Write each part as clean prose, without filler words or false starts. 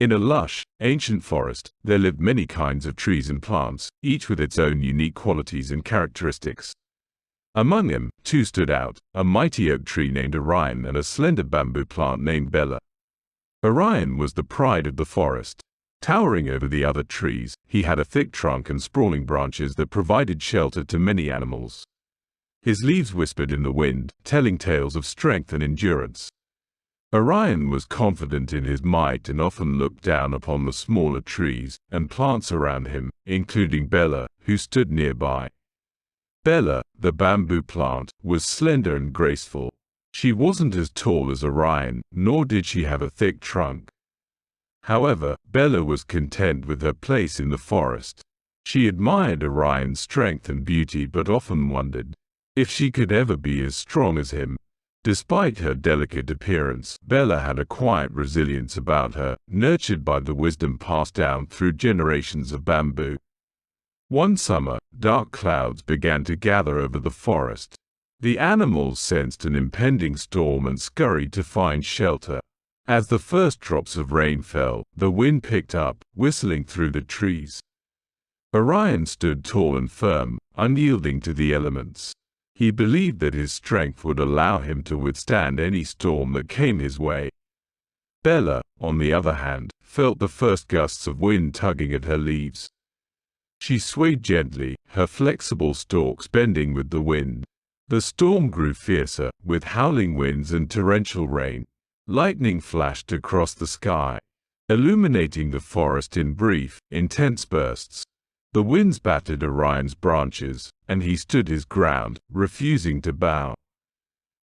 In a lush, ancient forest, there lived many kinds of trees and plants, each with its own unique qualities and characteristics. Among them, two stood out, a mighty oak tree named Orion and a slender bamboo plant named Bella. Orion was the pride of the forest. Towering over the other trees, he had a thick trunk and sprawling branches that provided shelter to many animals. His leaves whispered in the wind, telling tales of strength and endurance. Orion was confident in his might and often looked down upon the smaller trees and plants around him, including Bella, who stood nearby. Bella, the bamboo plant, was slender and graceful. She wasn't as tall as Orion, nor did she have a thick trunk. However, Bella was content with her place in the forest. She admired Orion's strength and beauty but often wondered if she could ever be as strong as him. Despite her delicate appearance, Bella had a quiet resilience about her, nurtured by the wisdom passed down through generations of bamboo. One summer, dark clouds began to gather over the forest. The animals sensed an impending storm and scurried to find shelter. As the first drops of rain fell, the wind picked up, whistling through the trees. Orion stood tall and firm, unyielding to the elements. He believed that his strength would allow him to withstand any storm that came his way. Bella, on the other hand, felt the first gusts of wind tugging at her leaves. She swayed gently, her flexible stalks bending with the wind. The storm grew fiercer, with howling winds and torrential rain. Lightning flashed across the sky, illuminating the forest in brief, intense bursts. The winds battered Orion's branches, and he stood his ground, refusing to bow.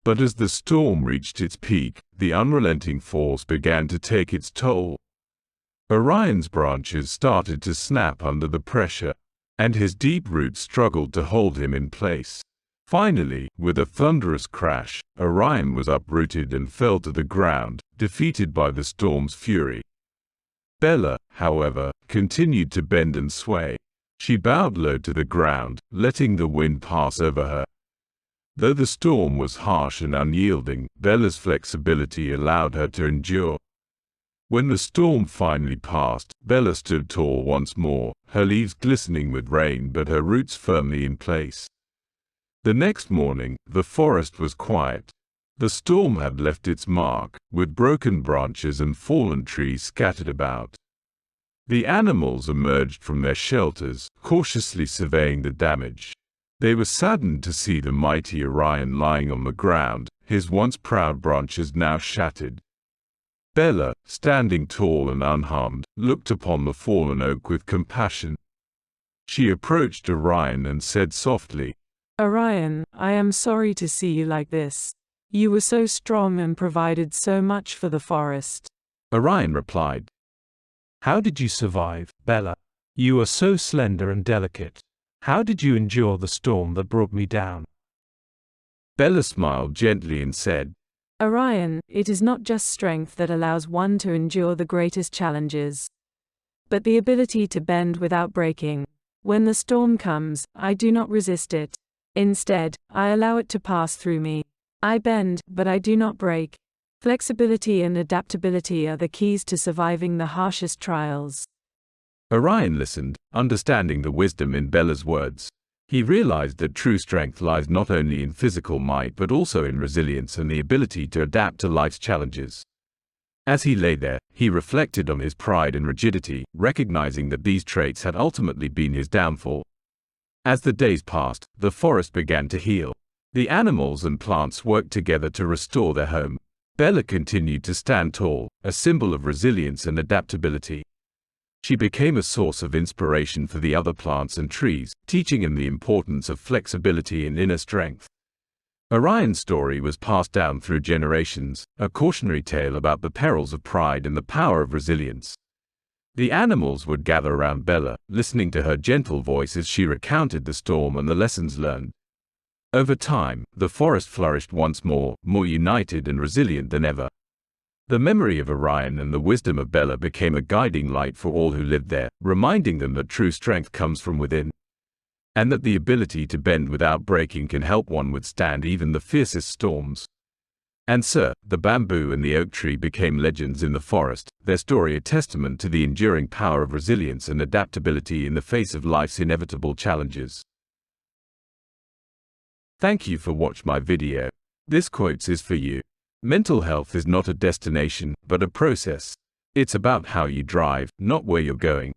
But as the storm reached its peak, the unrelenting force began to take its toll. Orion's branches started to snap under the pressure, and his deep roots struggled to hold him in place. Finally, with a thunderous crash, Orion was uprooted and fell to the ground, defeated by the storm's fury. Bella, however, continued to bend and sway. She bowed low to the ground, letting the wind pass over her. Though the storm was harsh and unyielding, Bella's flexibility allowed her to endure. When the storm finally passed, Bella stood tall once more, her leaves glistening with rain but her roots firmly in place. The next morning, the forest was quiet. The storm had left its mark, with broken branches and fallen trees scattered about. The animals emerged from their shelters, cautiously surveying the damage. They were saddened to see the mighty Orion lying on the ground, his once proud branches now shattered. Bella, standing tall and unharmed, looked upon the fallen oak with compassion. She approached Orion and said softly, "Orion, I am sorry to see you like this. You were so strong and provided so much for the forest." Orion replied, "How did you survive, Bella? You are so slender and delicate. How did you endure the storm that brought me down?" Bella smiled gently and said, "Orion, it is not just strength that allows one to endure the greatest challenges, but the ability to bend without breaking. When the storm comes, I do not resist it. Instead, I allow it to pass through me. I bend, but I do not break. Flexibility and adaptability are the keys to surviving the harshest trials." Orion listened, understanding the wisdom in Bella's words. He realized that true strength lies not only in physical might but also in resilience and the ability to adapt to life's challenges. As he lay there, he reflected on his pride and rigidity, recognizing that these traits had ultimately been his downfall. As the days passed, the forest began to heal. The animals and plants worked together to restore their home. Bella continued to stand tall, a symbol of resilience and adaptability. She became a source of inspiration for the other plants and trees, teaching them the importance of flexibility and inner strength. Orion's story was passed down through generations, a cautionary tale about the perils of pride and the power of resilience. The animals would gather around Bella, listening to her gentle voice as she recounted the storm and the lessons learned. Over time, the forest flourished once more united and resilient than ever. The memory of Orion and the wisdom of Bella became a guiding light for all who lived there, reminding them that true strength comes from within, and that the ability to bend without breaking can help one withstand even the fiercest storms. And sir, the bamboo and the oak tree became legends in the forest, their story a testament to the enduring power of resilience and adaptability in the face of life's inevitable challenges. Thank you for watching my video. This quote is for you. Mental health is not a destination, but a process. It's about how you drive, not where you're going.